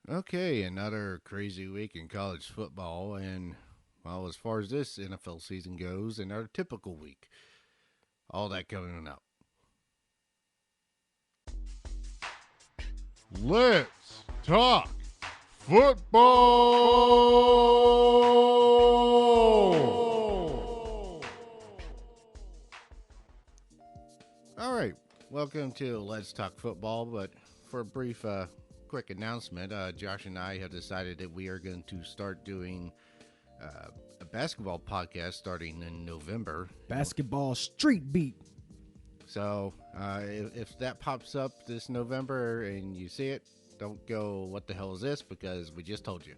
Okay, another crazy week in college football, and well, as far as this NFL season goes, another typical week. All that coming up. Let's talk football. All right, welcome to Let's Talk Football. But for a brief, quick announcement, Josh and I have decided that we are going to start doing uh, a basketball podcast starting in November. Basketball Street Beat. So if that pops up this November and you see it, don't go, what the hell is this? Because we just told you.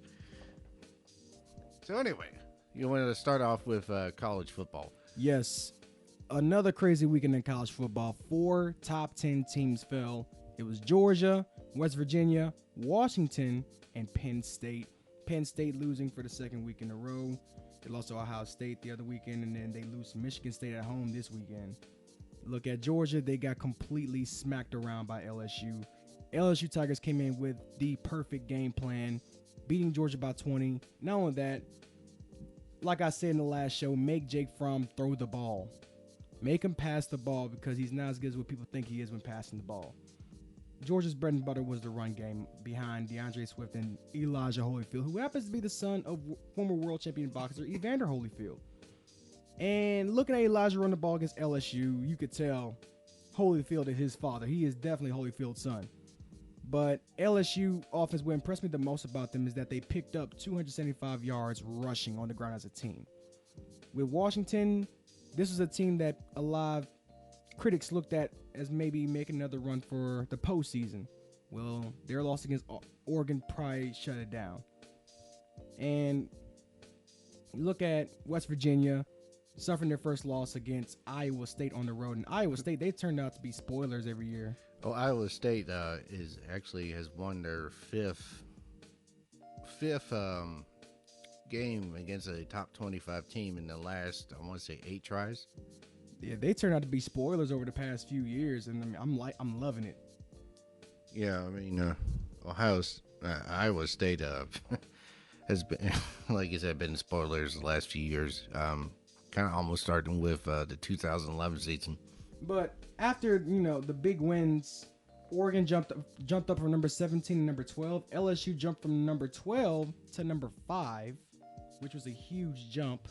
So anyway, you wanted to start off with college football. Yes, another crazy weekend in college football. 4 top 10 teams fell. It was Georgia, West Virginia, Washington, and Penn State. Penn State losing for the second week in a row. They lost to Ohio State the other weekend, and then they lose to Michigan State at home this weekend. Look at Georgia. They got completely smacked around by LSU. LSU Tigers came in with the perfect game plan, beating Georgia by 20. Not only that, like I said in the last show, make Jake Fromm throw the ball. Make him pass the ball because he's not as good as what people think he is when passing the ball. Georgia's bread and butter was the run game behind DeAndre Swift and Elijah Holyfield, who happens to be the son of former world champion boxer Evander Holyfield. And looking at Elijah run the ball against LSU, you could tell Holyfield is his father. He is definitely Holyfield's son. But LSU offense, what impressed me the most about them is that they picked up 275 yards rushing on the ground as a team. With Washington, this was a team that a lot of critics looked at as maybe making another run for the postseason. Well, their loss against Oregon probably shut it down. And you look at West Virginia suffering their first loss against Iowa State on the road. And Iowa State, they turned out to be spoilers every year. Oh, Iowa State is actually has won their fifth game against a top 25 team in the last, I want to say, 8 tries. Yeah, they turned out to be spoilers over the past few years, and I mean, I'm loving it. Yeah, I mean, Iowa State has been, like I said, been spoilers the last few years. Kind of almost starting with the 2011 season. But after the big wins, Oregon jumped up from number 17 to number 12. LSU jumped from number 12 to number 5, which was a huge jump.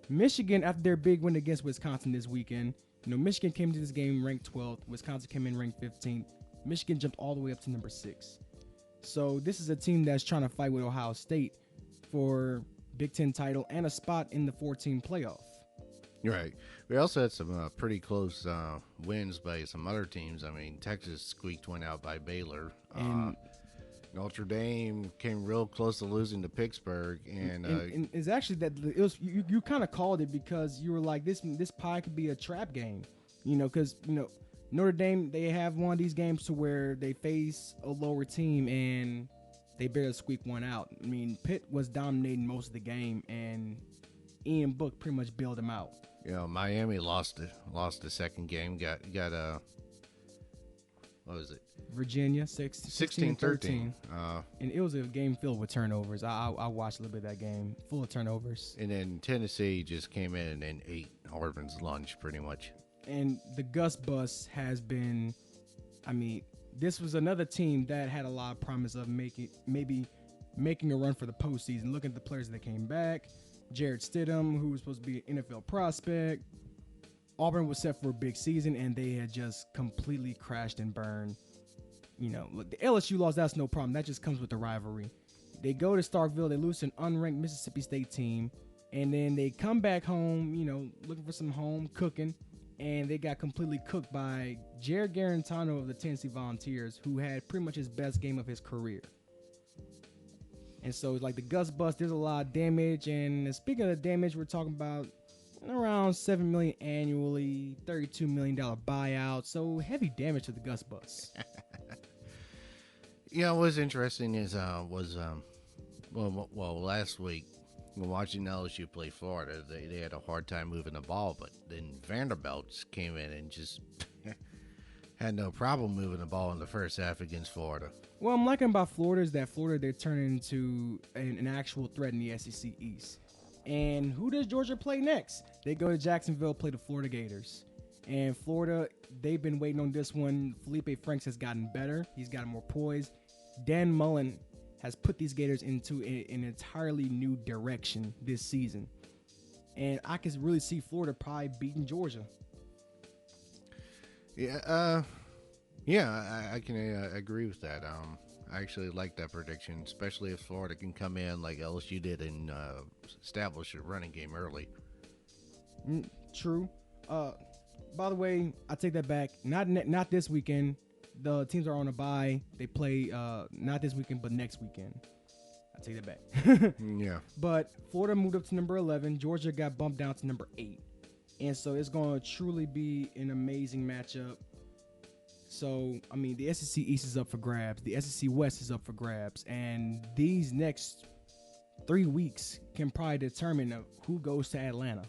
Michigan, after their big win against Wisconsin this weekend, Michigan came to this game ranked 12th. Wisconsin came in ranked 15th. Michigan jumped all the way up to number 6. So this is a team that's trying to fight with Ohio State for Big Ten title and a spot in the 14 playoff. Right. We also had some pretty close wins by some other teams. I mean, Texas squeaked one out by Baylor. Notre Dame came real close to losing to Pittsburgh, and it's actually that it was you kind of called it because you were like this pie could be a trap game, because Notre Dame, they have one of these games to where they face a lower team and they barely squeak one out. I mean, Pitt was dominating most of the game and Ian Book pretty much bailed him out. Miami lost the second game. Got what was it? Virginia 16-13. And it was a game filled with turnovers. I watched a little bit of that game, full of turnovers. And then Tennessee just came in and ate Harbin's lunch pretty much. And the Gus Bus has been, I mean, this was another team that had a lot of promise of making a run for the postseason. Looking at the players that came back, Jarrett Stidham, who was supposed to be an NFL prospect. Auburn was set for a big season, and they had just completely crashed and burned. Look, the LSU loss, that's no problem. That just comes with the rivalry. They go to Starkville, they lose to an unranked Mississippi State team, and then they come back home, looking for some home cooking, and they got completely cooked by Jared Garantano of the Tennessee Volunteers, who had pretty much his best game of his career. And so it's like the Gus Bus, there's a lot of damage, and speaking of the damage, we're talking about around $7 million annually, $32 million buyout. So heavy damage to the Gus Bus. What's interesting is last week when watching LSU play Florida, they had a hard time moving the ball, but then Vanderbilt came in and just Had no problem moving the ball in the first half against Florida. What I'm liking about Florida is that Florida, they're turning into an actual threat in the SEC East. And who does Georgia play next? They go to Jacksonville, play the Florida Gators. And Florida, they've been waiting on this one. Felipe Franks has gotten better. He's gotten more poise. Dan Mullen has put these Gators into an entirely new direction this season. And I can really see Florida probably beating Georgia. Yeah, I can agree with that. I actually like that prediction, especially if Florida can come in like LSU did and establish a running game early. True. By the way, I take that back. Not this weekend. The teams are on a bye. They play not this weekend, but next weekend. I take that back. Yeah. But Florida moved up to number 11. Georgia got bumped down to number 8. And so it's going to truly be an amazing matchup. So, I mean, the SEC East is up for grabs. The SEC West is up for grabs. And these next 3 weeks can probably determine who goes to Atlanta.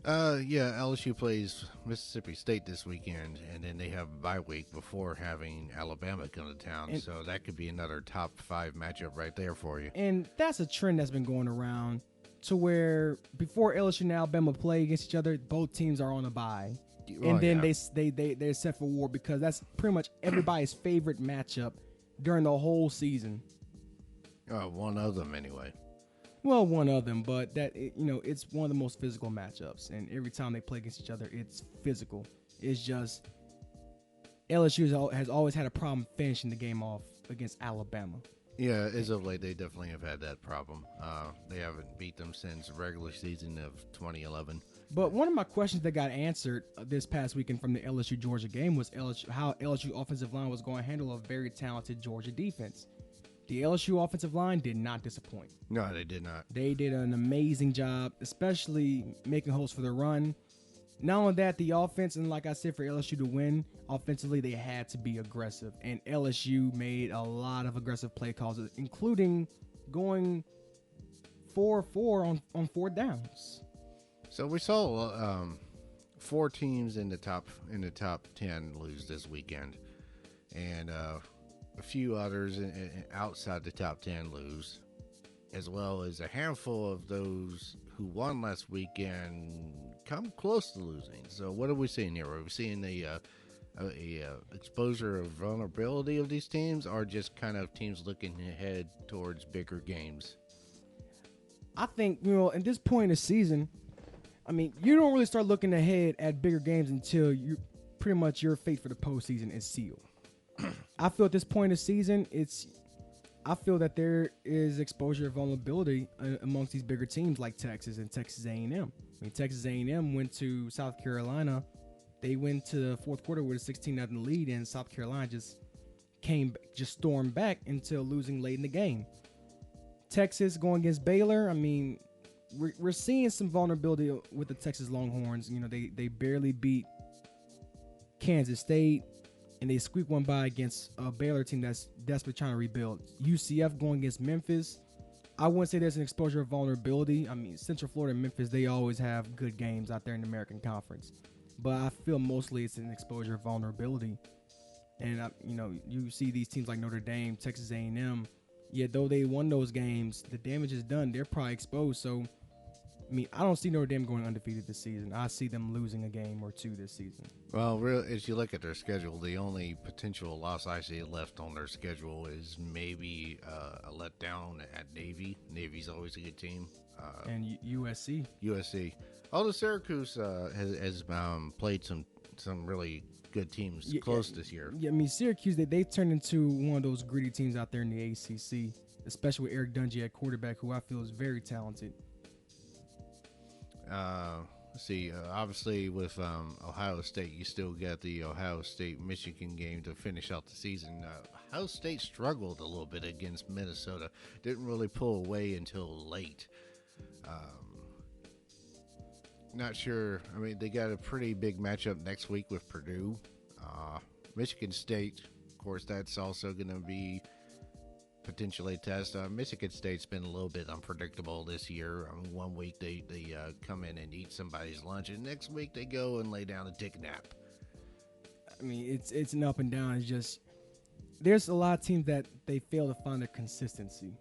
Yeah, LSU plays Mississippi State this weekend, and then they have a bye week before having Alabama come to town. And so that could be another top 5 matchup right there for you. And that's a trend that's been going around to where before LSU and Alabama play against each other, both teams are on a bye. And then they're set for war because that's pretty much everybody's favorite matchup during the whole season. One of them anyway. Well, one of them, but it's one of the most physical matchups, and every time they play against each other, it's physical. It's just LSU has always had a problem finishing the game off against Alabama. Yeah, as of late, they definitely have had that problem. They haven't beat them since the regular season of 2011. But one of my questions that got answered this past weekend from the LSU-Georgia game was how LSU offensive line was going to handle a very talented Georgia defense. The LSU offensive line did not disappoint. No, they did not. They did an amazing job, especially making holes for the run. Not only that, the offense, and like I said, for LSU to win, offensively, they had to be aggressive. And LSU made a lot of aggressive play calls, including going 4-4 on 4 downs. So we saw 4 teams in the top 10 lose this weekend, and a few others outside the top 10 lose, as well as a handful of those who won last weekend come close to losing. So what are we seeing here? Are we seeing the exposure of vulnerability of these teams, or just kind of teams looking ahead towards bigger games? I think, at this point in the season, I mean, you don't really start looking ahead at bigger games until you pretty much your fate for the postseason is sealed. I feel at this point in the season, I feel that there is exposure of vulnerability amongst these bigger teams like Texas and Texas A&M. I mean, Texas A&M went to South Carolina. They went to the fourth quarter with a 16-0 lead, and South Carolina just stormed back until losing late in the game. Texas going against Baylor. I mean, we're seeing some vulnerability with the Texas Longhorns. They barely beat Kansas State, and they squeaked one by against a Baylor team that's desperately trying to rebuild. UCF going against Memphis. I wouldn't say there's an exposure of vulnerability. I mean, Central Florida and Memphis, they always have good games out there in the American Conference. But I feel mostly it's an exposure of vulnerability. And, you see these teams like Notre Dame, Texas A&M, yet though they won those games, the damage is done. They're probably exposed. So, I mean, I don't see Notre Dame going undefeated this season. I see them losing a game or 2 this season. Well, as you look at their schedule, the only potential loss I see left on their schedule is maybe a letdown at Navy. Navy's always a good team. And USC. Although Syracuse has played some really good teams close this year. Yeah, I mean, Syracuse, they've turned into one of those gritty teams out there in the ACC, especially with Eric Dungey at quarterback, who I feel is very talented. Let's see. Obviously, with Ohio State, you still got the Ohio State-Michigan game to finish out the season. Ohio State struggled a little bit against Minnesota. Didn't really pull away until late. Not sure. I mean, they got a pretty big matchup next week with Purdue. Michigan State, of course, that's also going to be potentially a test. Michigan State's been a little bit unpredictable this year. I mean, one week they come in and eat somebody's lunch, and next week they go and lay down and take a nap. I mean, it's an up and down. It's just there's a lot of teams that they fail to find their consistency,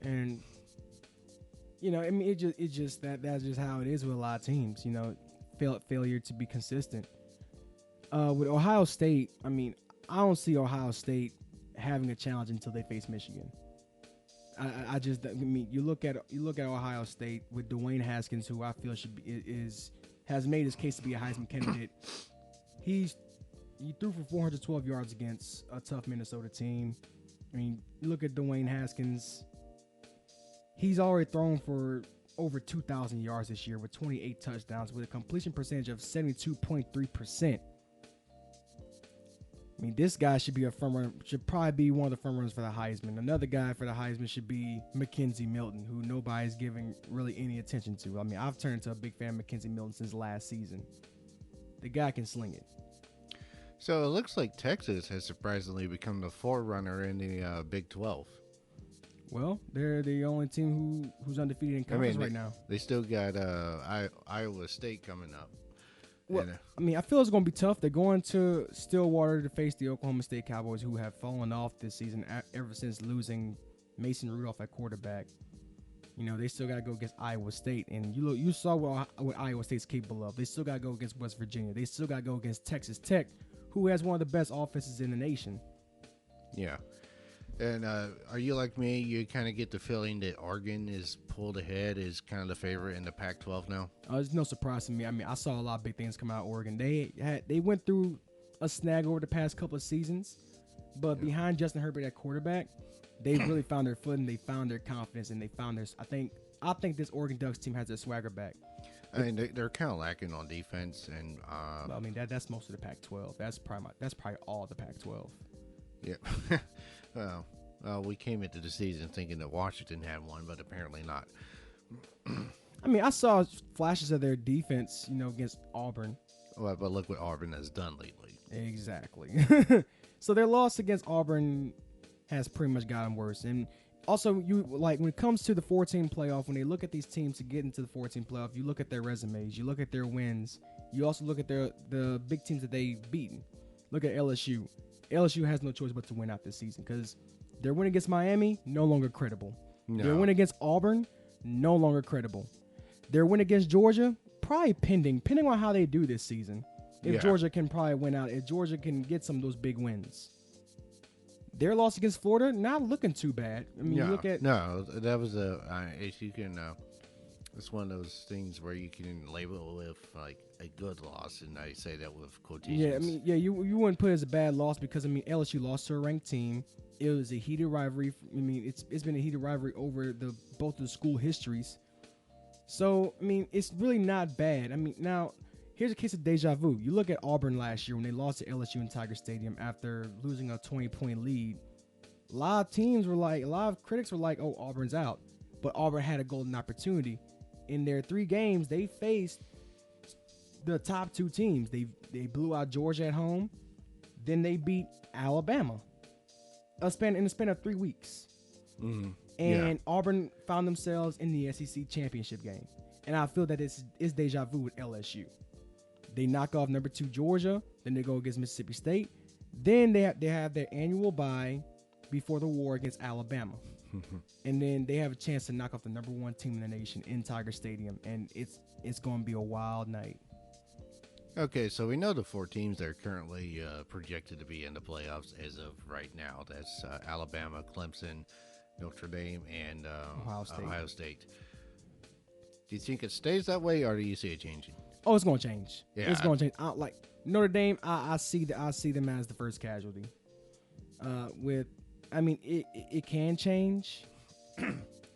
and I mean, it's just that's just how it is with a lot of teams. Failure to be consistent. With Ohio State, I mean, I don't see Ohio State having a challenge until they face Michigan. I mean, you look at Ohio State with Dwayne Haskins, who I feel has made his case to be a Heisman candidate. He threw for 412 yards against a tough Minnesota team. I mean, you look at Dwayne Haskins. He's already thrown for over 2,000 yards this year with 28 touchdowns with a completion percentage of 72.3%. I mean, this guy should probably be one of the front runners for the Heisman. Another guy for the Heisman should be McKenzie Milton, who nobody's giving really any attention to. I mean, I've turned into a big fan of McKenzie Milton since last season. The guy can sling it. So it looks like Texas has surprisingly become the forerunner in the Big 12. Well, they're the only team who's undefeated in conference right now. They still got Iowa State coming up. Well, I mean, I feel it's going to be tough. They're going to Stillwater to face the Oklahoma State Cowboys, who have fallen off this season ever since losing Mason Rudolph at quarterback. They still got to go against Iowa State, and you saw what Iowa State's capable of. They still got to go against West Virginia. They still got to go against Texas Tech, who has one of the best offenses in the nation. Yeah. And are you like me? You kind of get the feeling that Oregon is pulled ahead, is kind of the favorite in the Pac-12 now? It's no surprise to me. I mean, I saw a lot of big things come out of Oregon. They went through a snag over the past couple of seasons, but behind Justin Herbert at quarterback, they really found their footing. They found their confidence, and they found their. I think this Oregon Ducks team has their swagger back. I mean, they're kind of lacking on defense, and I mean that's most of the Pac-12. That's probably all the Pac-12. Yeah. Well, we came into the season thinking that Washington had one, but apparently not. I mean, I saw flashes of their defense, against Auburn. Well, but look what Auburn has done lately. Exactly. So their loss against Auburn has pretty much gotten worse. And also, when it comes to the 14 playoff, when they look at these teams to get into the 14 playoff, you look at their resumes, you look at their wins, you also look at the big teams that they've beaten. Look at LSU. LSU has no choice but to win out this season because their win against Miami, no longer credible. No. Their win against Auburn, no longer credible. Their win against Georgia, probably pending on how they do this season. If Georgia can probably win out, if Georgia can get some of those big wins. Their loss against Florida, not looking too bad. I mean, that was it's one of those things where you can label it with like a good loss, and I say that with quotations. Yeah, I mean, you wouldn't put it as a bad loss because LSU lost to a ranked team. It was a heated rivalry. I mean, it's been a heated rivalry over both of the school histories. So I mean, it's really not bad. I mean, now here's a case of deja vu. You look at Auburn last year when they lost to LSU in Tiger Stadium after losing a 20-point lead. A lot of critics were like, "Oh, Auburn's out," but Auburn had a golden opportunity. In their 3 games, they faced the top 2 teams. They blew out Georgia at home, then they beat Alabama. In the span of 3 weeks. Mm-hmm. And Auburn found themselves in the SEC championship game. And I feel that it's deja vu with LSU. They knock off number 2 Georgia, then they go against Mississippi State. Then they have their annual bye before the war against Alabama. And then they have a chance to knock off the number 1 team in the nation in Tiger Stadium. And it's going to be a wild night. Okay, so we know the 4 teams that are currently projected to be in the playoffs as of right now. That's Alabama, Clemson, Notre Dame, and Ohio State. Do you think it stays that way, or do you see it changing? Oh, it's going to change. Yeah. It's going to change. Like Notre Dame, I see them as the first casualty. It can change.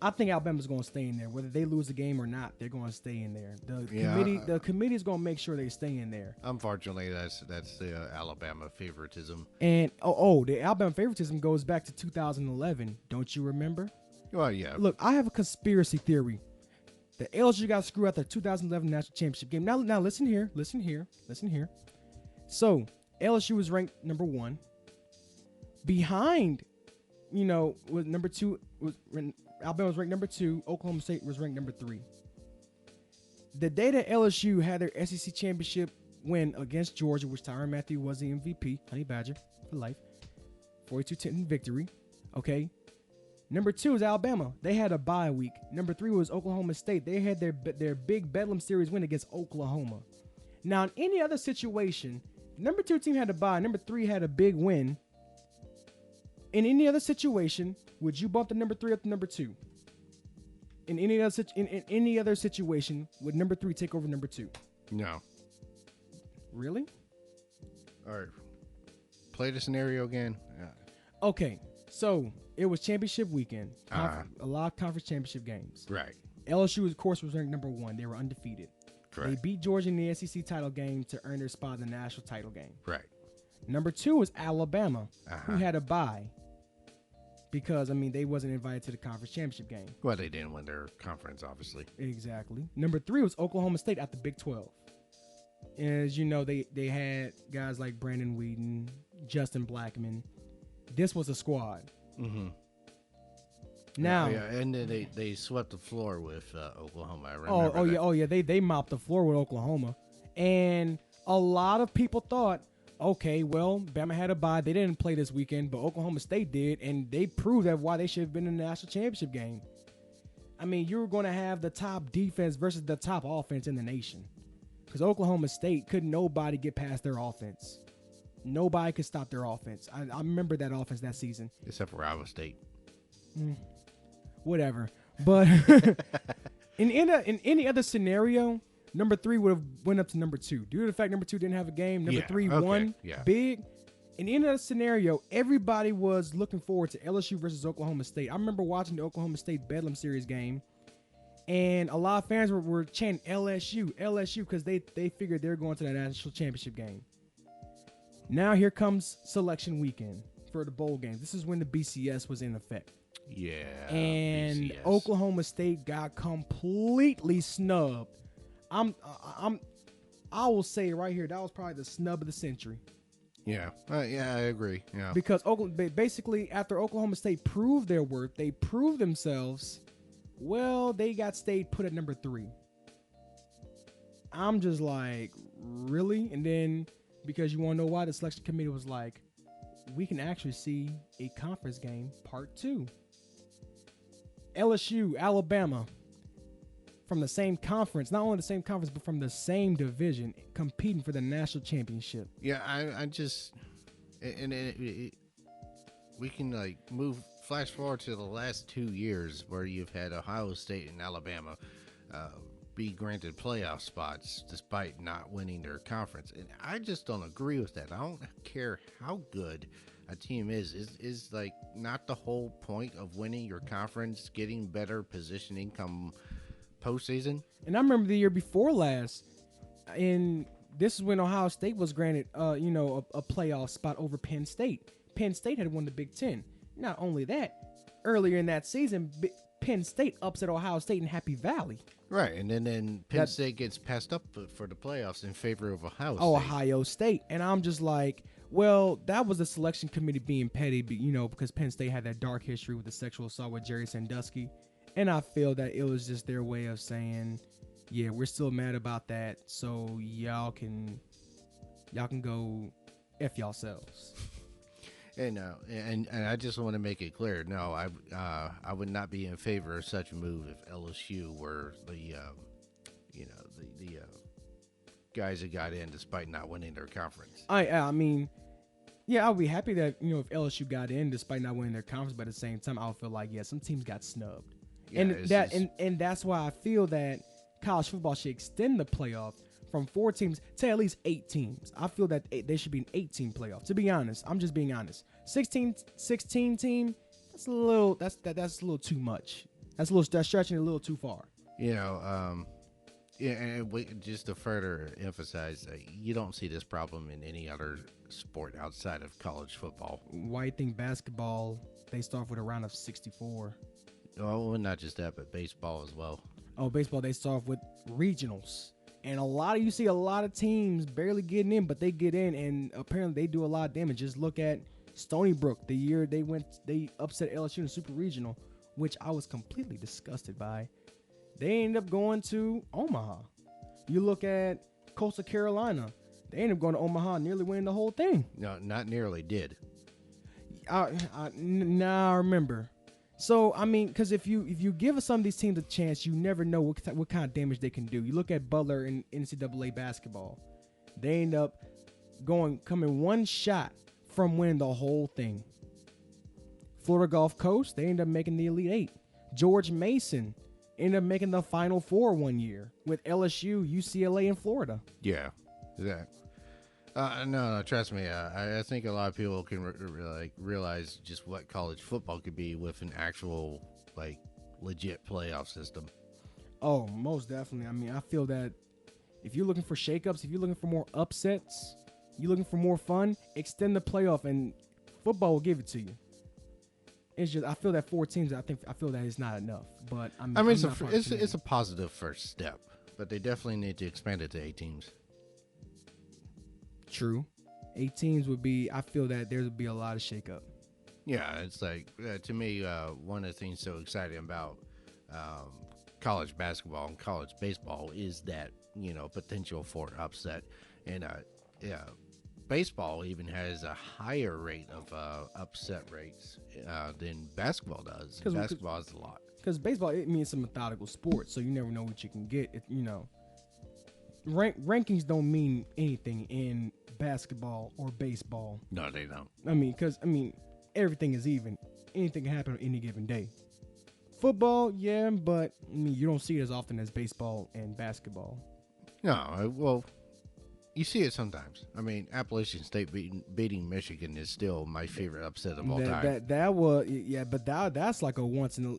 I think Alabama's going to stay in there. Whether they lose the game or not, they're going to stay in there. The committee is going to make sure they stay in there. Unfortunately, that's the Alabama favoritism. And the Alabama favoritism goes back to 2011. Don't you remember? Well, yeah. Look, I have a conspiracy theory. The LSU got screwed out the 2011 national championship game. Now listen here. So LSU was ranked number 1. Behind, was number 2 Alabama was ranked number 2. Oklahoma State was ranked number 3. The day that LSU had their SEC championship win against Georgia, which Tyrann Mathieu was the MVP, Honey Badger for life. 42-10 victory. Okay. Number 2 is Alabama. They had a bye week. Number 3 was Oklahoma State. They had their big Bedlam series win against Oklahoma. Now, in any other situation, number 2 team had a bye. Number 3 had a big win. In any other situation, would you bump the number 3 up to number 2? In any other situation, would number 3 take over number 2? No. Really? All right. Play the scenario again. Okay, so it was championship weekend. A lot of conference championship games. Right. LSU, of course, was ranked number 1. They were undefeated. Correct. They beat Georgia in the SEC title game to earn their spot in the national title game. Right. Number 2 was Alabama, who had a bye because, they wasn't invited to the conference championship game. Well, they didn't win their conference, obviously. Exactly. Number 3 was Oklahoma State at the Big 12. As you know, they had guys like Brandon Whedon, Justin Blackman. This was a squad. Mm-hmm. Now, and then they swept the floor with Oklahoma. I remember. Oh yeah. They mopped the floor with Oklahoma, and a lot of people thought, okay, well, Bama had a bye. They didn't play this weekend, but Oklahoma State did, and they proved that why they should have been in the national championship game. You were going to have the top defense versus the top offense in the nation, because Oklahoma State couldn't nobody get past their offense. Nobody could stop their offense. I remember that offense that season. Except for Iowa State. Whatever. But in any other scenario, number 3 would have went up to number 2. Due to the fact number 2 didn't have a game, number 3 won big. In any other scenario, everybody was looking forward to LSU versus Oklahoma State. I remember watching the Oklahoma State Bedlam Series game, and a lot of fans were chanting LSU, because they figured they were going to that national championship game. Now here comes selection weekend for the bowl games. This is when the BCS was in effect. Yeah. And BCS. Oklahoma State got completely snubbed. I will say right here, that was probably the snub of the century. Yeah. I agree. Yeah. Because basically after Oklahoma State proved their worth, they proved themselves, well, they got State put at number 3. I'm just like, really? And then, because you want to know why, the selection committee was like, we can actually see a conference game part 2. LSU, Alabama, from the same conference, not only the same conference, but from the same division, competing for the national championship. Yeah, I just, we can flash forward to the last 2 years where you've had Ohio State and Alabama be granted playoff spots despite not winning their conference, and I just don't agree with that. I don't care how good a team is like not the whole point of winning your conference, getting better positioning come postseason. And I remember the year before last, and this is when Ohio State was granted a playoff spot over Penn State. Penn State had won the Big Ten. Not only that, earlier in that season, Penn State upset Ohio State in Happy Valley. Right, and then Penn State gets passed up for the playoffs in favor of Ohio State. Ohio State. And I'm just like, well, that was the selection committee being petty, because Penn State had that dark history with the sexual assault with Jerry Sandusky. And I feel that it was just their way of saying, yeah, we're still mad about that, so y'all can go F yourselves. And I just want to make it clear, no, I would not be in favor of such a move if LSU were the guys that got in despite not winning their conference. I mean, yeah, I'll be happy that if LSU got in despite not winning their conference, but at the same time, I'll feel like some teams got snubbed, yeah, and that's why I feel that college football should extend the playoff from 4 teams to at least 8 teams. I feel that there should be an 18 playoff. To be honest, I'm just being honest. 16 team, that's a little too much. That's stretching it a little too far. And just to further emphasize, you don't see this problem in any other sport outside of college football. Why do you think basketball, they start with a round of 64? Oh, not just that, but baseball as well. Oh, baseball, they start with regionals. And you see a lot of teams barely getting in, but they get in, and apparently they do a lot of damage. Just look at Stony Brook, the year they upset LSU in the Super Regional, which I was completely disgusted by. They ended up going to Omaha. You look at Coastal Carolina. They ended up going to Omaha, nearly winning the whole thing. No, not nearly did. Now I remember. So I mean, because if you give some of these teams a chance, you never know what kind of damage they can do. You look at Butler in NCAA basketball; they end up coming one shot from winning the whole thing. Florida Gulf Coast, they end up making the Elite Eight. George Mason ended up making the Final Four one year with LSU, UCLA, and Florida. Yeah, that. No, trust me. I think a lot of people can realize just what college football could be with an actual legit playoff system. Oh, most definitely. I mean, I feel that if you're looking for shakeups, if you're looking for more upsets, you're looking for more fun, extend the playoff, and football will give it to you. It's just I feel that 4 teams. I feel that it's not enough. But it's a positive first step, but they definitely need to expand it to 8 teams. True. 8 teams would be, I feel that there would be a lot of shakeup. Yeah, it's to me, one of the things so exciting about college basketball and college baseball is that, potential for upset. And baseball even has a higher rate of upset rates than basketball does. Basketball is a lot. Because baseball, it means it's a methodical sport, so you never know what you can get. Rankings don't mean anything in basketball or baseball. No, they don't. Because everything is even. Anything can happen on any given day. Football, yeah, but you don't see it as often as baseball and basketball. No, well, you see it sometimes. Appalachian State beating Michigan is still my favorite upset of all time. That's like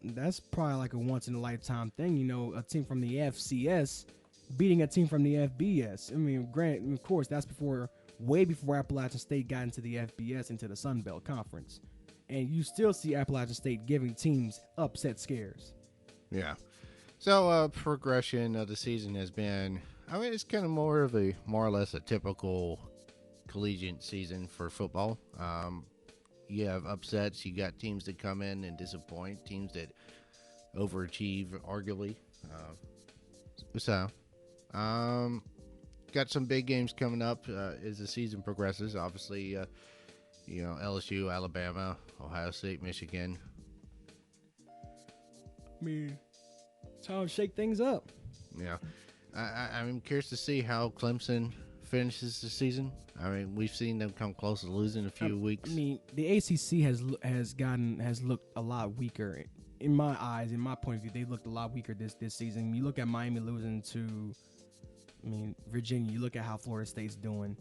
that's probably like a once in a lifetime thing. A team from the FCS beating a team from the FBS. Granted, of course, that's way before Appalachian State got into the FBS, into the Sun Belt Conference. And you still see Appalachian State giving teams upset scares. Yeah. So, progression of the season has been, it's kind of more or less a typical collegiate season for football. You have upsets. You got teams that come in and disappoint, teams that overachieve, arguably. Got some big games coming up as the season progresses. Obviously, LSU, Alabama, Ohio State, Michigan. Time to shake things up. Yeah. I'm curious to see how Clemson finishes the season. We've seen them come close to losing a few weeks. The ACC has looked a lot weaker. In my eyes, in my point of view, they looked a lot weaker this season. You look at Miami losing to Virginia. You look at how Florida State's doing.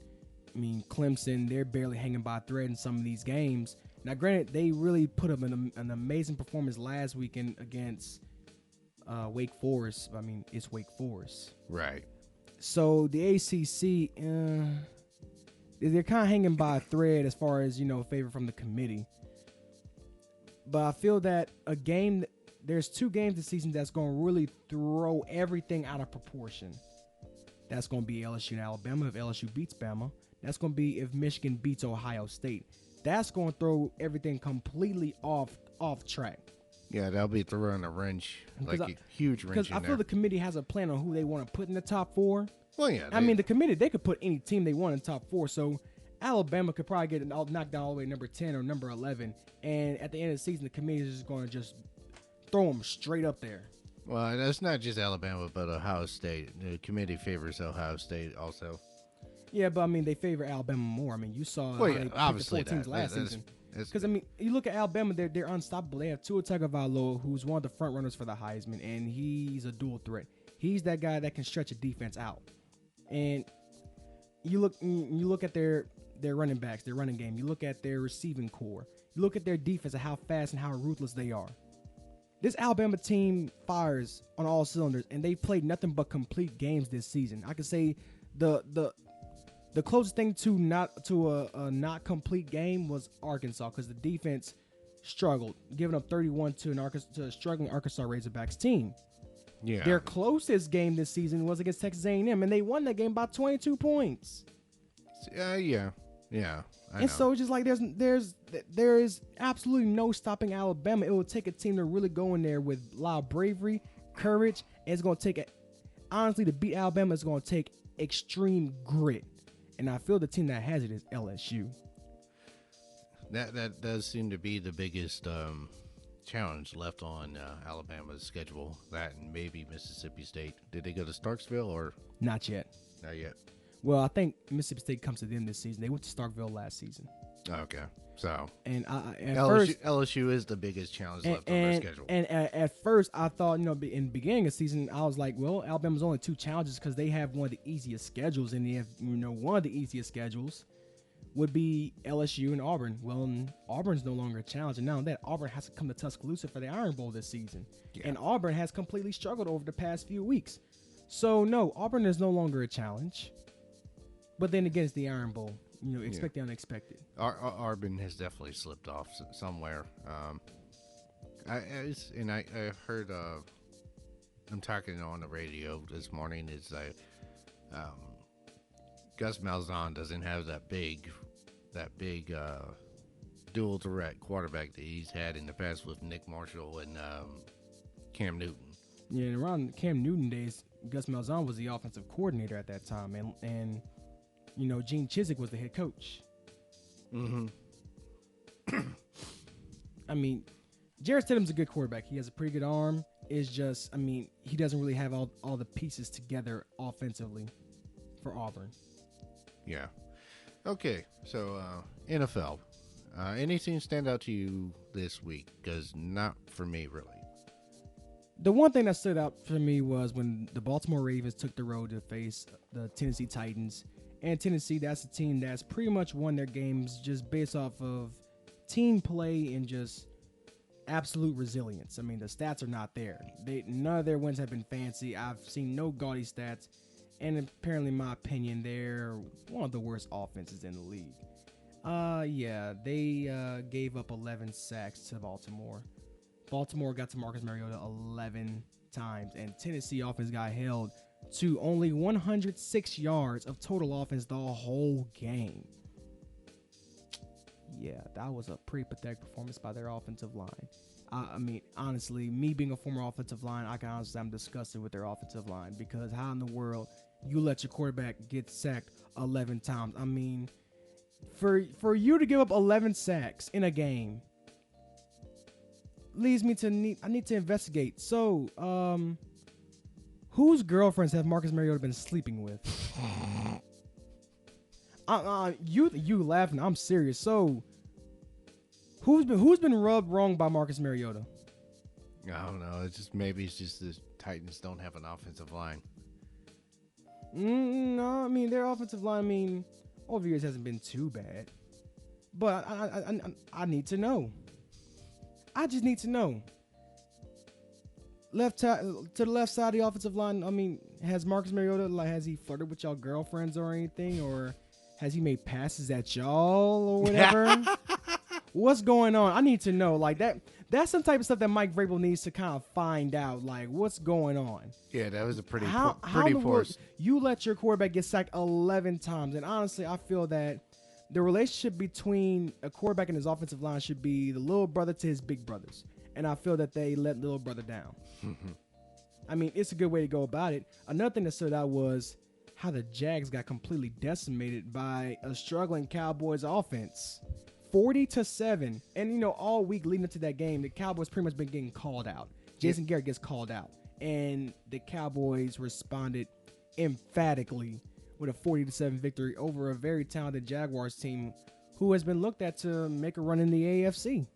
Clemson, they're barely hanging by a thread in some of these games. Now, granted, they really put up an amazing performance last weekend against Wake Forest. It's Wake Forest. Right. So the ACC, they're kind of hanging by a thread as far as, favor from the committee. But I feel that there's 2 games this season that's going to really throw everything out of proportion. That's going to be LSU and Alabama if LSU beats Bama. That's going to be if Michigan beats Ohio State. That's going to throw everything completely off track. Yeah, that'll be throwing a wrench, a huge wrench in there. Because I feel the committee has a plan on who they want to put in the top 4. Well, yeah. The committee, they could put any team they want in the top 4. So Alabama could probably get knocked down all the way to number 10 or number 11. And at the end of the season, the committee is just going to just throw them straight up there. Well, that's not just Alabama, but Ohio State. The committee favors Ohio State also. Yeah, but they favor Alabama more. You saw how they picked obviously the 4 teams last season. Because you look at Alabama, they're unstoppable. They have Tua Tagovailoa, who's one of the front runners for the Heisman, and he's a dual threat. He's that guy that can stretch a defense out. And you look at their running backs, their running game. You look at their receiving core. You look at their defense and how fast and how ruthless they are. This Alabama team fires on all cylinders, and they played nothing but complete games this season. I could say the closest thing to a not complete game was Arkansas, because the defense struggled, giving up 31 to a struggling Arkansas Razorbacks team. Yeah. Their closest game this season was against Texas A&M, and they won that game by 22 points. Yeah. I know. So it's just like there is absolutely no stopping Alabama. It will take a team to really go in there with a lot of bravery, courage, and it's going to take honestly, to beat Alabama, it's going to take extreme grit. And I feel the team that has it is LSU. That does seem to be the biggest challenge left on Alabama's schedule. That and maybe Mississippi State. Did they go to Starksville or Not yet. not yet? Well, I think Mississippi State comes to them this season. They went to Starkville last season. Okay, so And at LSU is the biggest challenge left on their schedule. And at first, I thought, in the beginning of the season, I was like, well, Alabama's only 2 challenges because they have one of the easiest schedules. And one of the easiest schedules would be LSU and Auburn. Well, Auburn's no longer a challenge. And now that Auburn has to come to Tuscaloosa for the Iron Bowl this season. Yeah. And Auburn has completely struggled over the past few weeks. So, no, Auburn is no longer a challenge. But then again, it's the Iron Bowl. Expect the unexpected. Auburn has definitely slipped off somewhere. I heard I'm talking on the radio this morning is Gus Malzahn doesn't have that big dual threat quarterback that he's had in the past with Nick Marshall and Cam Newton. Yeah, and around Cam Newton days, Gus Malzahn was the offensive coordinator at that time, and Gene Chizik was the head coach. Mm-hmm. I mean, Jarrett Stidham's a good quarterback. He has a pretty good arm. It's just, he doesn't really have all the pieces together offensively for Auburn. Yeah. Okay, so NFL. Anything stand out to you this week? Because not for me, really. The one thing that stood out for me was when the Baltimore Ravens took the road to face the Tennessee Titans. And Tennessee, that's a team that's pretty much won their games just based off of team play and just absolute resilience. The stats are not there. None of their wins have been fancy. I've seen no gaudy stats. And apparently, in my opinion, they're one of the worst offenses in the league. They gave up 11 sacks to Baltimore. Baltimore got to Marcus Mariota 11 times. And Tennessee offense got held to only 106 yards of total offense the whole game. Yeah, that was a pretty pathetic performance by their offensive line. Honestly, me being a former offensive line, I'm disgusted with their offensive line because how in the world you let your quarterback get sacked 11 times? For you to give up 11 sacks in a game leads me to I need to investigate. So, whose girlfriends have Marcus Mariota been sleeping with? You laughing? I'm serious. So, who's been rubbed wrong by Marcus Mariota? I don't know. Maybe it's just the Titans don't have an offensive line. No, their offensive line. Over the years hasn't been too bad, but I need to know. I just need to know. To the left side of the offensive line, has Marcus Mariota, has he flirted with y'all girlfriends or anything? Or has he made passes at y'all or whatever? What's going on? I need to know. That's some type of stuff that Mike Vrabel needs to kind of find out. What's going on? Yeah, that was a pretty poor. poor. You let your quarterback get sacked 11 times. And honestly, I feel that the relationship between a quarterback and his offensive line should be the little brother to his big brothers. And I feel that they let little brother down. It's a good way to go about it. Another thing that stood out was how the Jags got completely decimated by a struggling Cowboys offense. 40-7. And, all week leading up to that game, the Cowboys pretty much been getting called out. Jason Garrett gets called out. And the Cowboys responded emphatically with a 40-7 victory over a very talented Jaguars team who has been looked at to make a run in the AFC.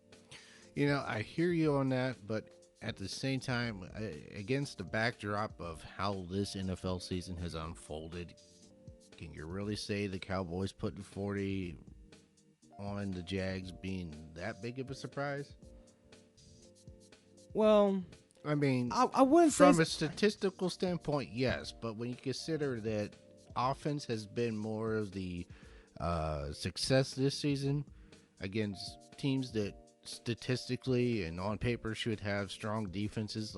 I hear you on that, but at the same time, against the backdrop of how this NFL season has unfolded, can you really say the Cowboys putting 40 on the Jags being that big of a surprise? Well, I wouldn't say from a statistical standpoint, yes, but when you consider that offense has been more of the success this season against teams that statistically and on paper should have strong defenses,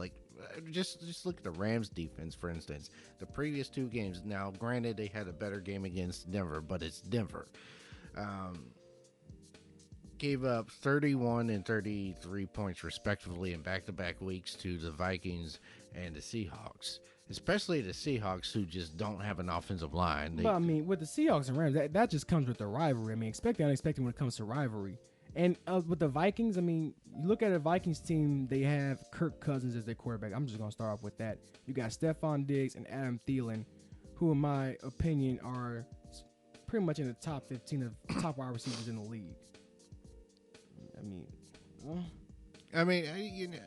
just look at the Rams defense, for instance. The previous 2 games, now granted they had a better game against Denver, but it's Denver. Gave up 31 and 33 points respectively in back-to-back weeks to the Vikings and the Seahawks. especially the Seahawks, who just don't have an offensive line. But I mean, with the Seahawks and Rams, that just comes with the rivalry. I mean, expect the unexpected when it comes to rivalry. And with the Vikings, I mean, you look at a Vikings team, they have Kirk Cousins as their quarterback. I'm just going to start off with that. You got Stephon Diggs and Adam Thielen, who, in my opinion, are pretty much in the top 15 of top wide receivers in the league. I mean,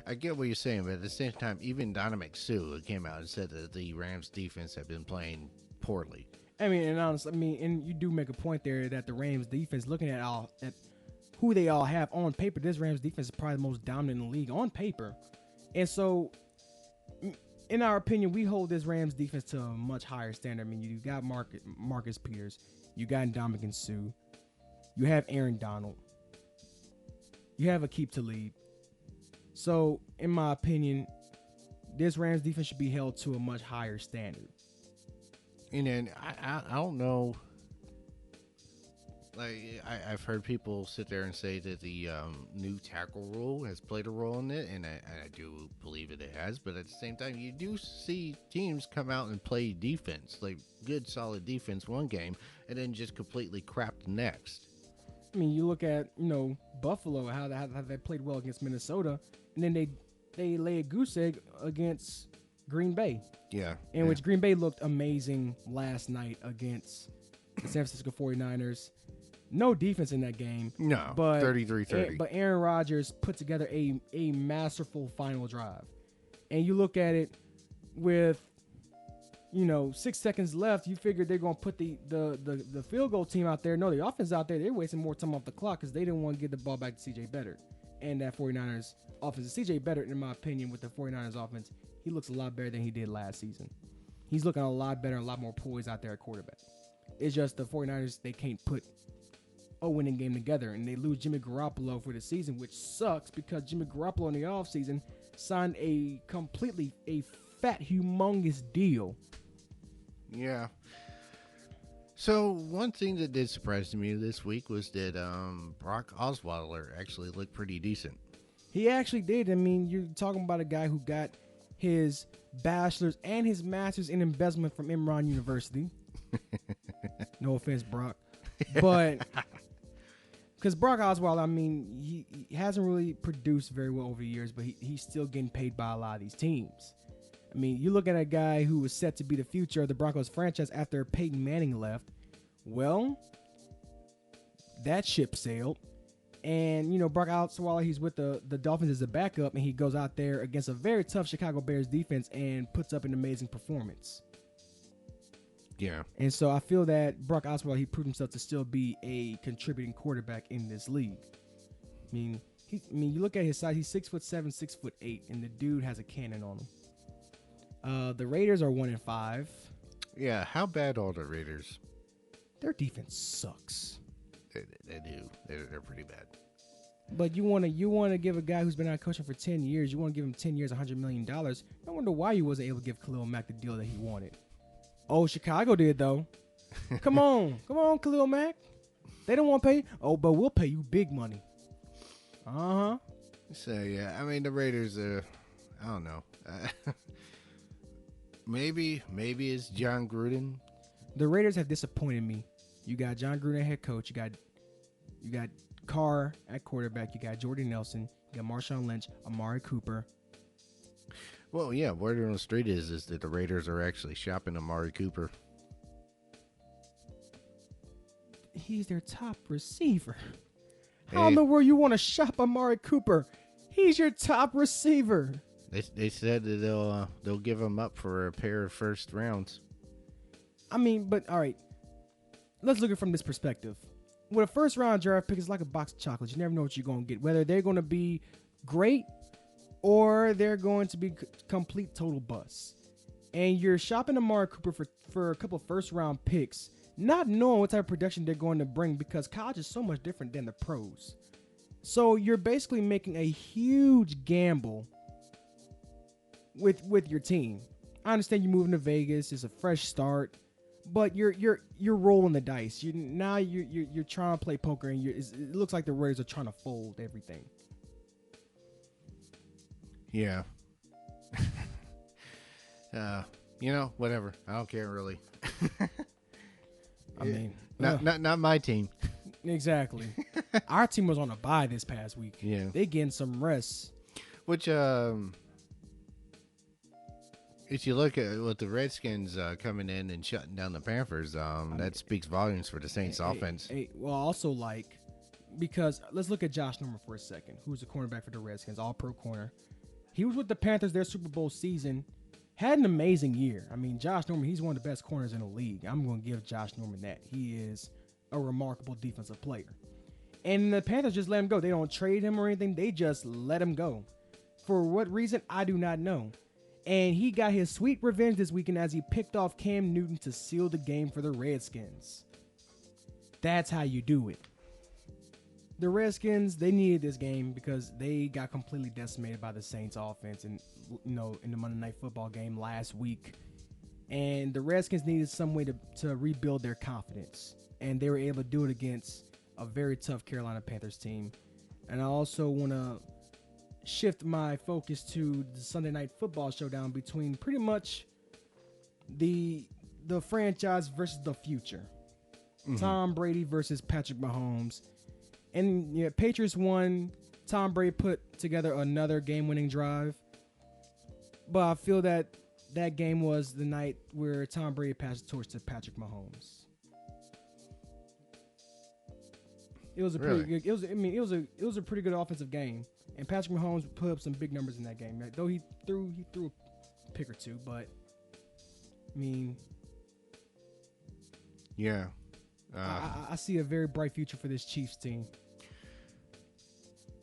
I get what you're saying, but at the same time, even Dominic Sue came out and said that the Rams defense had been playing poorly. I mean, and honestly, and you do make a point there that the Rams defense, looking at who they all have on paper, this Rams defense is probably the most dominant in the league on paper. And so, in our opinion, we hold this Rams defense to a much higher standard. I mean, you got Marcus Peters, you got Ndamukong Suh, you have Aaron Donald, you have Aqib Talib. So, in my opinion, this Rams defense should be held to a much higher standard. And then I don't know. Like I've heard people sit there and say that the new tackle rule has played a role in it, and I do believe it has. But at the same time, you do see teams come out and play defense, like good, solid defense one game, and then just completely crap the next. I mean, you look at Buffalo, how they played well against Minnesota, and then they lay a goose egg against Green Bay. Yeah. In which Green Bay looked amazing last night against the San Francisco 49ers. No defense in that game. No, but 33-30. But Aaron Rodgers put together a masterful final drive. And you look at it with, 6 seconds left, you figured they're going to put the field goal team out there. No, the offense out there, they're wasting more time off the clock because they didn't want to get the ball back to C.J. Beathard. And that 49ers offense. C.J. Beathard, in my opinion, with the 49ers offense, he looks a lot better than he did last season. He's looking a lot better, a lot more poised out there at quarterback. It's just the 49ers, they can't put a winning game together, and they lose Jimmy Garoppolo for the season, which sucks because Jimmy Garoppolo in the offseason signed a fat, humongous deal. Yeah. So one thing that did surprise me this week was that Brock Osweiler actually looked pretty decent. He actually did. I mean, you're talking about a guy who got his bachelor's and his master's in embezzlement from Imran University. No offense, Brock. But because Brock Osweiler, I mean, he hasn't really produced very well over the years, but he's still getting paid by a lot of these teams. I mean, you look at a guy who was set to be the future of the Broncos franchise after Peyton Manning left. Well, that ship sailed. And, Brock Osweiler, he's with the Dolphins as a backup, and he goes out there against a very tough Chicago Bears defense and puts up an amazing performance. Yeah. And so I feel that Brock Osweiler, he proved himself to still be a contributing quarterback in this league. I mean, you look at his size, he's 6'7", 6'8", and the dude has a cannon on him. The Raiders are 1-5. Yeah, how bad are the Raiders? Their defense sucks. They do. They're pretty bad. But you want to give a guy who's been out coaching for 10 years, you want to give him 10 years, $100 million. I wonder why you wasn't able to give Khalil Mack the deal that he wanted. Oh, Chicago did, though. Come on, Khalil Mack. They don't want to pay. Oh, but we'll pay you big money. Uh-huh. So, yeah, I mean, the Raiders, I don't know. Maybe it's John Gruden. The Raiders have disappointed me. You got John Gruden head coach. You got Carr at quarterback. You got Jordy Nelson. You got Marshawn Lynch, Amari Cooper. Well, yeah, word on the street is that the Raiders are actually shopping Amari Cooper. He's their top receiver. How in the world you want to shop Amari Cooper? He's your top receiver. They said that they'll give him up for a pair of first rounds. I mean, but all right. Let's look at it from this perspective. With a first round draft pick, it's like a box of chocolates. You never know what you're going to get. Whether they're going to be great or they're going to be complete total busts. And you're shopping Amari Cooper for a couple of first round picks, not knowing what type of production they're going to bring because college is so much different than the pros. So you're basically making a huge gamble with your team. I understand you're moving to Vegas. It's a fresh start. But you're rolling the dice. You're trying to play poker, and it looks like the Raiders are trying to fold everything. Yeah. Uh, whatever. I don't care really. I mean, Not my team. exactly. Our team was on a bye this past week. Yeah. They getting some rest. Which if you look at with the Redskins coming in and shutting down the Panthers, that speaks volumes for the Saints offense. Well, also because let's look at Josh Norman for a second, who's the cornerback for the Redskins, all-pro corner. He was with the Panthers their Super Bowl season, had an amazing year. I mean, Josh Norman, he's one of the best corners in the league. I'm going to give Josh Norman that. He is a remarkable defensive player. And the Panthers just let him go. They don't trade him or anything. They just let him go. For what reason, I do not know. And he got his sweet revenge this weekend as he picked off Cam Newton to seal the game for the Redskins. That's how you do it. The Redskins, they needed this game because they got completely decimated by the Saints offense in the Monday Night Football game last week. And the Redskins needed some way to rebuild their confidence. And they were able to do it against a very tough Carolina Panthers team. And I also want to shift my focus to the Sunday Night Football showdown between pretty much the franchise versus the future. Mm-hmm. Tom Brady versus Patrick Mahomes. And yeah, Patriots won. Tom Brady put together another game-winning drive. But I feel that game was the night where Tom Brady passed the torch to Patrick Mahomes. It was a pretty good. It was a pretty good offensive game, and Patrick Mahomes put up some big numbers in that game. Though he threw a pick or two, but I mean, yeah, I see a very bright future for this Chiefs team.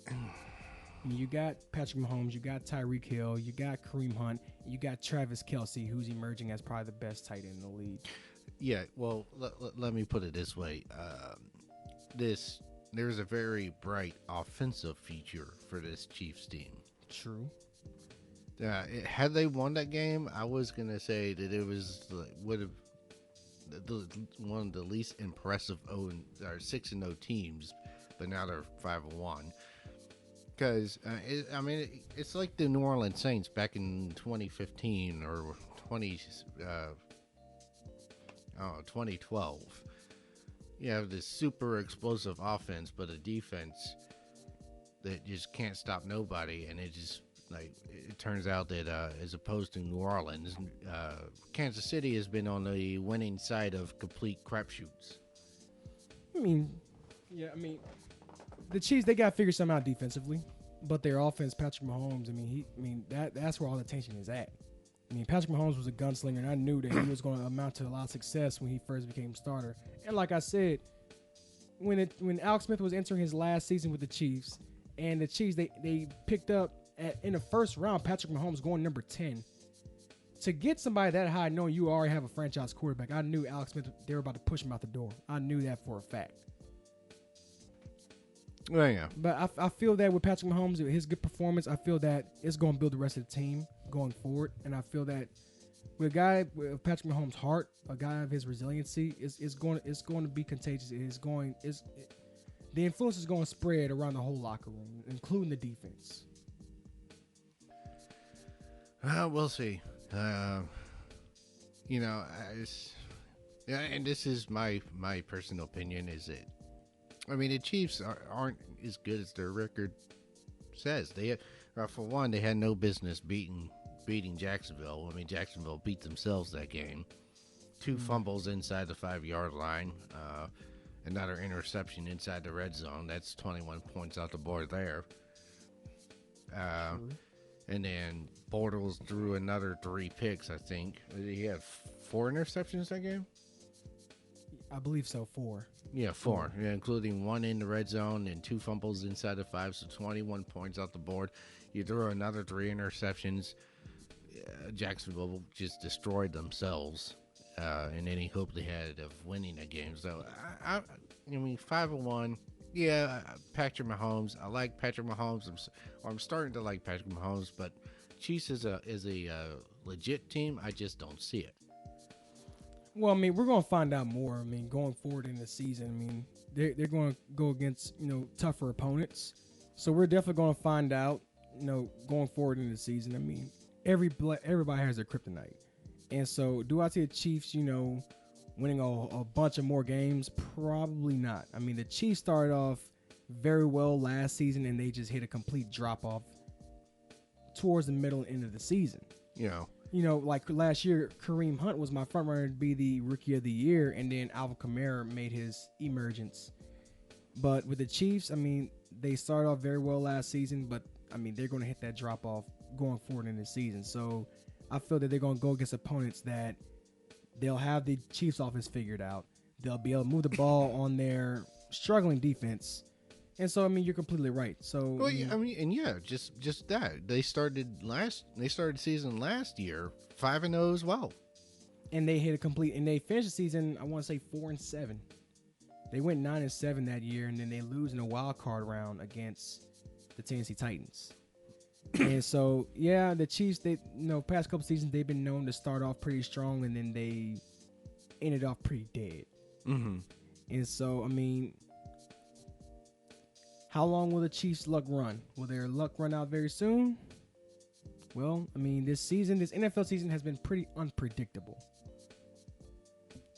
I mean, you got Patrick Mahomes, you got Tyreek Hill, you got Kareem Hunt, you got Travis Kelce, who's emerging as probably the best tight end in the league. Yeah, well, let me put it this way. There's a very bright offensive future for this Chiefs team. True. Had they won that game, I was gonna say that it was would have one of the least impressive 6-0 teams, but now they're 5-1. Because it's like the New Orleans Saints back in 2015 or 2012. You have this super explosive offense, but a defense that just can't stop nobody, and it just it turns out that as opposed to New Orleans, Kansas City has been on the winning side of complete crapshoots. The Chiefs, they got to figure something out defensively, but their offense, Patrick Mahomes, that's where all the attention is at. I mean, Patrick Mahomes was a gunslinger, and I knew that he was going to amount to a lot of success when he first became starter. And like I said, when Alex Smith was entering his last season with the Chiefs, and the Chiefs, they picked up in the first round Patrick Mahomes going number 10. To get somebody that high, knowing you already have a franchise quarterback, I knew Alex Smith, they were about to push him out the door. I knew that for a fact. Well, yeah. But I feel that with Patrick Mahomes, his good performance, I feel that it's going to build the rest of the team going forward. And I feel that with a guy with Patrick Mahomes' heart, a guy of his resiliency, it's going to be contagious. The influence is going to spread around the whole locker room, including the defense. We'll see. And this is my personal opinion, is that the Chiefs aren't as good as their record says. They, for one, they had no business beating Jacksonville. Jacksonville beat themselves that game. 2 fumbles inside the 5-yard line. Another interception inside the red zone. That's 21 points out the board there. And then Bortles threw another 3 picks, I think. He had 4 interceptions that game? I believe so, 4. Yeah, 4. Yeah, including 1 in the red zone and 2 fumbles inside the 5, so 21 points out the board. You threw another 3 interceptions. Jacksonville just destroyed themselves in any hope they had of winning a game. So, 5-1. Yeah, Patrick Mahomes. I like Patrick Mahomes. I'm starting to like Patrick Mahomes, but Chiefs is a legit team. I just don't see it. Well, we're going to find out more. Going forward in the season, they're going to go against, tougher opponents. So we're definitely going to find out, going forward in the season. everybody has their kryptonite. And so, do I see the Chiefs, winning a bunch of more games? Probably not. I mean, the Chiefs started off very well last season, and they just hit a complete drop off towards the middle and end of the season. Like last year, Kareem Hunt was my front runner to be the Rookie of the Year, and then Alvin Kamara made his emergence. But with the Chiefs, I mean, they started off very well last season, but I mean, they're going to hit that drop off going forward in the season. So I feel that they're going to go against opponents that they'll have the Chiefs offense figured out. They'll be able to move the ball on their struggling defense. And so, I mean, you're completely right. So, well, just that they started season last year 5-0 as well, and they finished the season, I want to say 4-7. They went 9-7 that year, and then they lose in a wild card round against the Tennessee Titans. And so, yeah, the Chiefs, they past couple seasons they've been known to start off pretty strong, and then they ended off pretty dead. Mm-hmm. And so, I mean, how long will the Chiefs' luck run? Will their luck run out very soon? Well, I mean, this NFL season has been pretty unpredictable.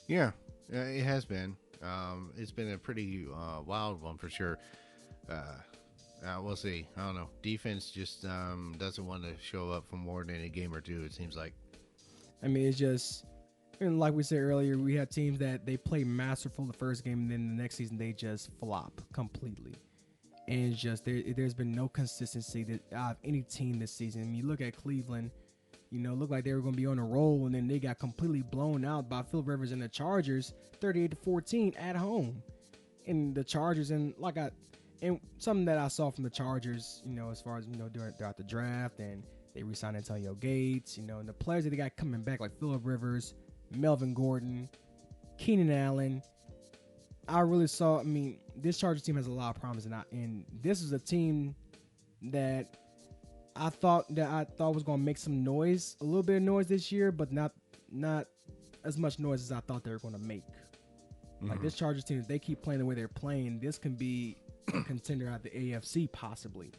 Yeah, it has been. It's been a pretty wild one for sure. We'll see. I don't know. Defense just doesn't want to show up for more than a game or two, it seems like. I mean, it's just, and like we said earlier, we have teams that they play masterful the first game, and then the next season they just flop completely. And it's just there's been no consistency out of any team this season. I mean, you look at Cleveland, looked like they were going to be on a roll, and then they got completely blown out by Philip Rivers and the Chargers, 38-14 at home. And the Chargers, and something that I saw from the Chargers, as far as throughout the draft, and they re-signed Antonio Gates, and the players that they got coming back like Philip Rivers, Melvin Gordon, Keenan Allen. I really saw. I mean, this Chargers team has a lot of promise, and this is a team that I thought was going to make some noise, a little bit of noise this year, but not as much noise as I thought they were going to make. Mm-hmm. Like this Chargers team, if they keep playing the way they're playing, this can be a contender at the AFC possibly.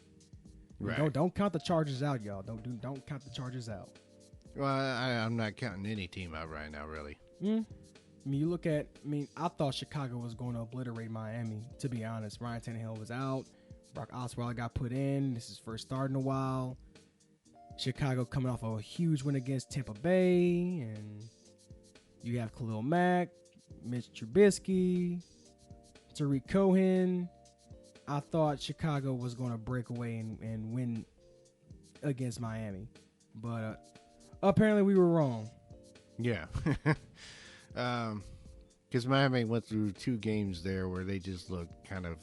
Right. Don't count the Chargers out, y'all. Don't count the Chargers out. Well, I'm not counting any team out right now, really. I mean, I thought Chicago was going to obliterate Miami, to be honest. Ryan Tannehill was out. Brock Osweiler got put in. This is first start in a while. Chicago coming off a huge win against Tampa Bay. And you have Khalil Mack, Mitch Trubisky, Tariq Cohen. I thought Chicago was going to break away and win against Miami. But apparently we were wrong. Yeah. Because Miami went through 2 games there where they just looked kind of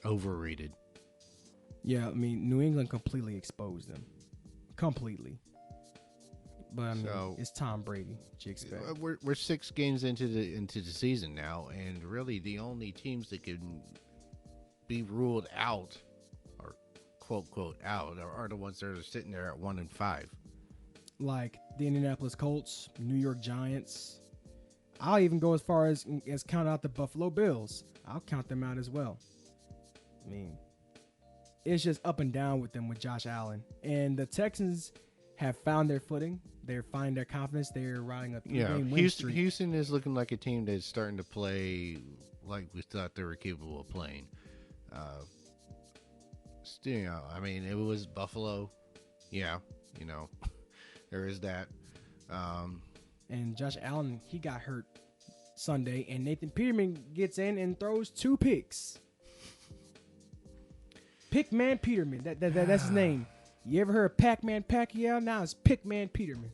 overrated. Yeah, I mean, New England completely exposed them. Completely. But I mean, it's Tom Brady. What you expect? We're 6 games into the season now, and really the only teams that can be ruled out, or quote out, are the ones that are sitting there at 1-5. Like the Indianapolis Colts, New York Giants. I'll even go as far as count out the Buffalo Bills. I'll count them out as well. I mean, it's just up and down with them with Josh Allen. And the Texans have found their footing. They're finding their confidence. They're riding a 3-game win streak. Houston is looking like a team that's starting to play like we thought they were capable of playing. Still, I mean, it was Buffalo. Yeah, there is that. And Josh Allen, he got hurt Sunday, and Nathan Peterman gets in and throws 2 picks. Pickman Peterman. That's his name. You ever heard of Pac-Man Pacquiao? Now it's Pickman Peterman.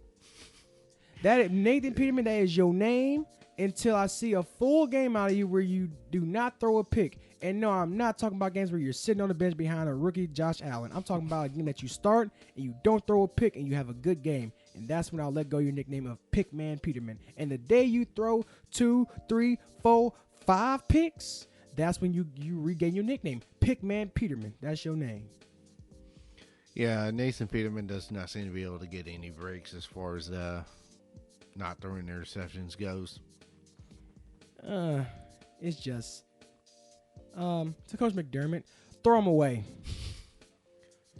Nathan Peterman, that is your name until I see a full game out of you where you do not throw a pick. And no, I'm not talking about games where you're sitting on the bench behind a rookie Josh Allen. I'm talking about a game that you start and you don't throw a pick and you have a good game. And that's when I'll let go your nickname of Pickman Peterman. And the day you throw 2, 3, 4, 5 picks, that's when you regain your nickname. Pickman Peterman. That's your name. Yeah, Nathan Peterman does not seem to be able to get any breaks as far as not throwing interceptions goes. It's just to Coach McDermott, throw him away.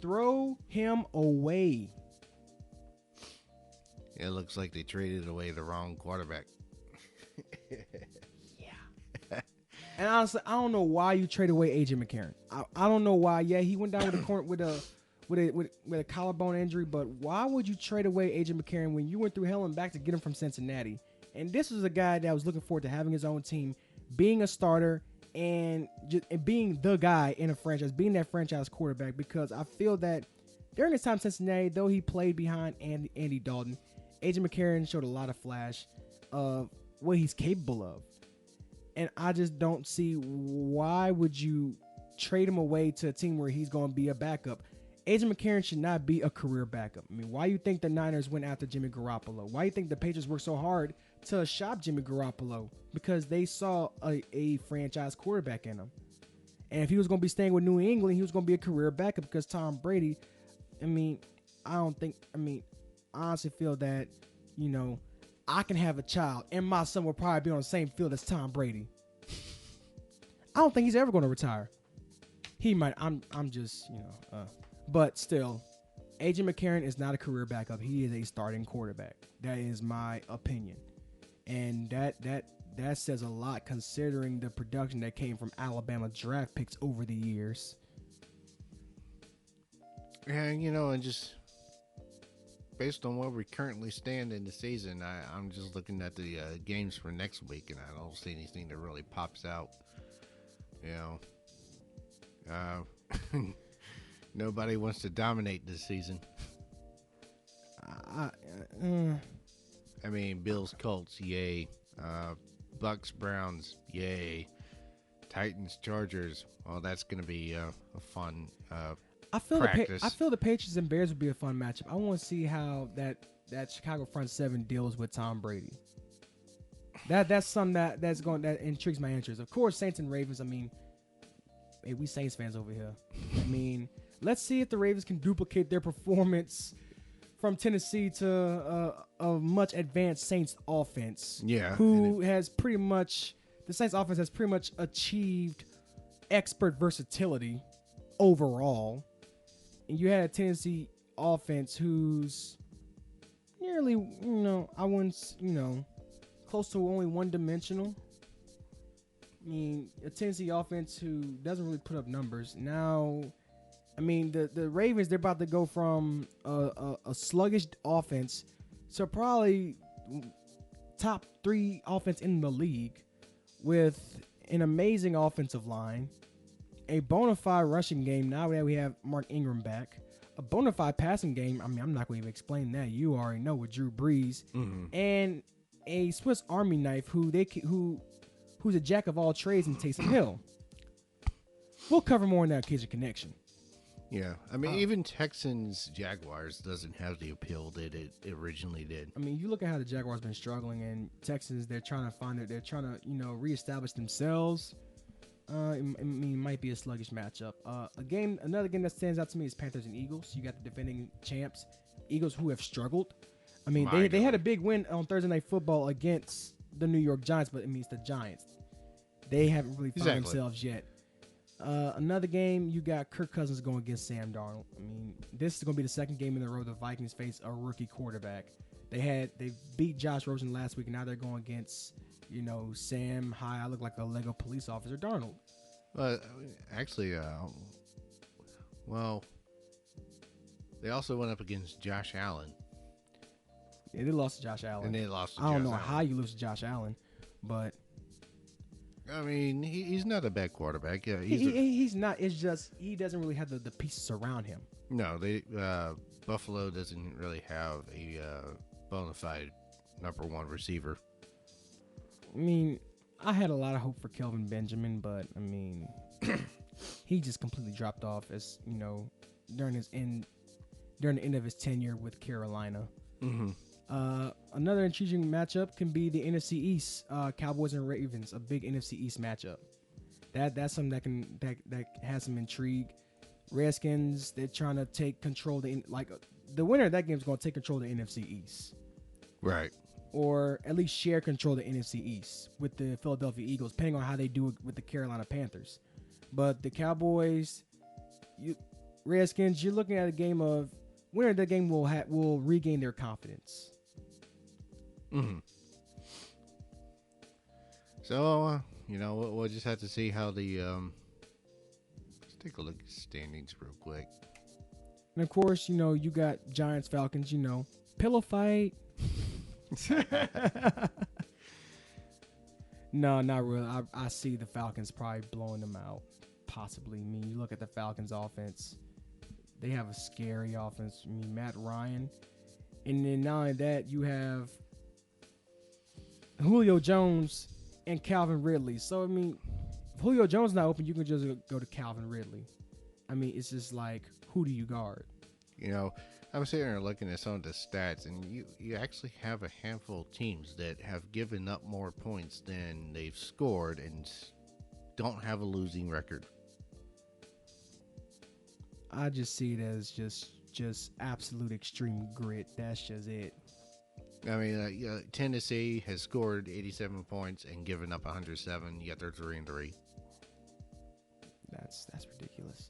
Throw him away. It looks like they traded away the wrong quarterback. And honestly, I don't know why you trade away AJ McCarron. I don't know why. Yeah, he went down with a collarbone injury, but why would you trade away AJ McCarron when you went through hell and back to get him from Cincinnati? And this was a guy that was looking forward to having his own team, being a starter, and being the guy in a franchise, being that franchise quarterback. Because I feel that during his time in Cincinnati, though he played behind Andy Dalton, AJ McCarron showed a lot of flash of what he's capable of. And I just don't see why would you trade him away to a team where he's going to be a backup. AJ McCarron should not be a career backup. I mean, why you think the Niners went after Jimmy Garoppolo? Why you think the Patriots worked so hard to shop Jimmy Garoppolo? Because they saw a franchise quarterback in him. And if he was going to be staying with New England, he was going to be a career backup because Tom Brady, I honestly feel that, I can have a child and my son will probably be on the same field as Tom Brady. I don't think he's ever going to retire. He might. I'm just, but still, AJ McCarron is not a career backup. He is a starting quarterback. That is my opinion. And that says a lot considering the production that came from Alabama draft picks over the years. And, and just based on where we currently stand in the season, I'm just looking at the games for next week, and I don't see anything that really pops out. Nobody wants to dominate this season. Bills, Colts, yay. Bucks, Browns, yay. Titans, Chargers. Well, that's going to be a fun practice. I feel the Patriots and Bears would be a fun matchup. I want to see how that Chicago front seven deals with Tom Brady. That's something that intrigues my interest. Of course, Saints and Ravens. Hey, we Saints fans over here. Let's see if the Ravens can duplicate their performance from Tennessee to a much advanced Saints offense. Yeah, the Saints offense has pretty much achieved expert versatility overall. And you had a Tennessee offense who's nearly, close to only one-dimensional. A Tennessee offense who doesn't really put up numbers. Now, the Ravens, they're about to go from a sluggish offense to probably top 3 offense in the league with an amazing offensive line, a bona fide rushing game now that we have Mark Ingram back, a bona fide passing game. I'm not going to even explain that. You already know with Drew Brees, and a Swiss Army knife who's a jack of all trades in Taysom Hill. We'll cover more in that occasion connection. Yeah, even Texans Jaguars doesn't have the appeal that it originally did. You look at how the Jaguars been struggling, and Texans, they're trying to reestablish themselves. It might be a sluggish matchup. Another game that stands out to me is Panthers and Eagles. You got the defending champs, Eagles, who have struggled. They had a big win on Thursday Night Football against the New York Giants, but it's the Giants. They haven't really found themselves yet. Another game, you got Kirk Cousins going against Sam Darnold. This is going to be the second game in a row the Vikings face a rookie quarterback. They beat Josh Rosen last week, and now they're going against, Sam High. I look like a Lego police officer, Darnold. They also went up against Josh Allen. Yeah, they lost to Josh Allen. I don't know how you lose to Josh Allen, but he's not a bad quarterback. Yeah, he's not. It's just he doesn't really have the pieces around him. No, Buffalo doesn't really have a bona fide number 1 receiver. I had a lot of hope for Kelvin Benjamin, but he just completely dropped off as during the end of his tenure with Carolina. Mm-hmm. Another intriguing matchup can be the NFC East, Cowboys and Ravens, a big NFC East matchup. That's something that has some intrigue. Redskins, they're trying to take control. The winner of that game is going to take control of the NFC East, right? Or at least share control of the NFC East with the Philadelphia Eagles, depending on how they do it with the Carolina Panthers. But the Cowboys, Redskins, you're looking at a game of winner of the game will regain their confidence. Mm-hmm. So, we'll just have to see how the let's take a look at the standings real quick. And of course, you got Giants, Falcons, pillow fight. No, not really. I see the Falcons probably blowing them out. Possibly. I mean, you look at the Falcons offense. They have a scary offense. I mean, Matt Ryan. And then not only that, you have Julio Jones and Calvin Ridley. So, I mean, if Julio Jones not open, you can just go to Calvin Ridley. I mean, it's just like, who do you guard? I'm sitting here looking at some of the stats, and you actually have a handful of teams that have given up more points than they've scored and don't have a losing record. I just see it as just absolute extreme grit. That's just it. I mean, Tennessee has scored 87 points and given up 107, yet they're 3-3. That's ridiculous.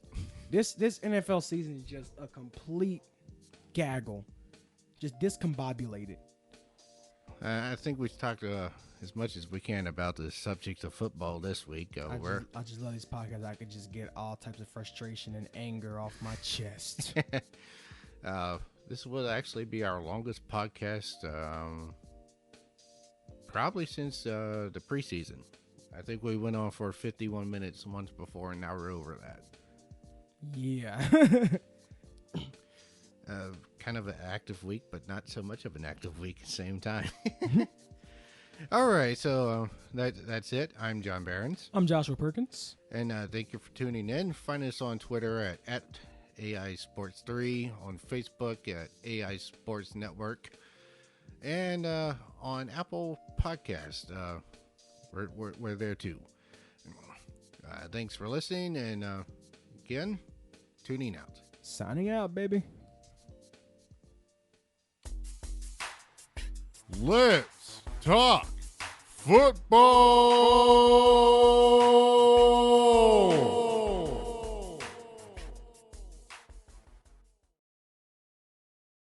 This NFL season is just a complete gaggle, just discombobulated. I think we've talked as much as we can about the subject of football this week. I just love these podcasts. I could just get all types of frustration and anger off my chest. This will actually be our longest podcast, probably since the preseason. I think we went on for 51 minutes once before, and now we're over that. Yeah. Kind of an active week, but not so much of an active week at the same time. All right, so that's it. I'm John Behrens. I'm Joshua Perkins. And thank you for tuning in. Find us on Twitter at AI Sports 3, on Facebook at AI Sports Network, and on Apple Podcast. We're there too. Thanks for listening, and again, tuning out. Signing out, baby. Let's talk football.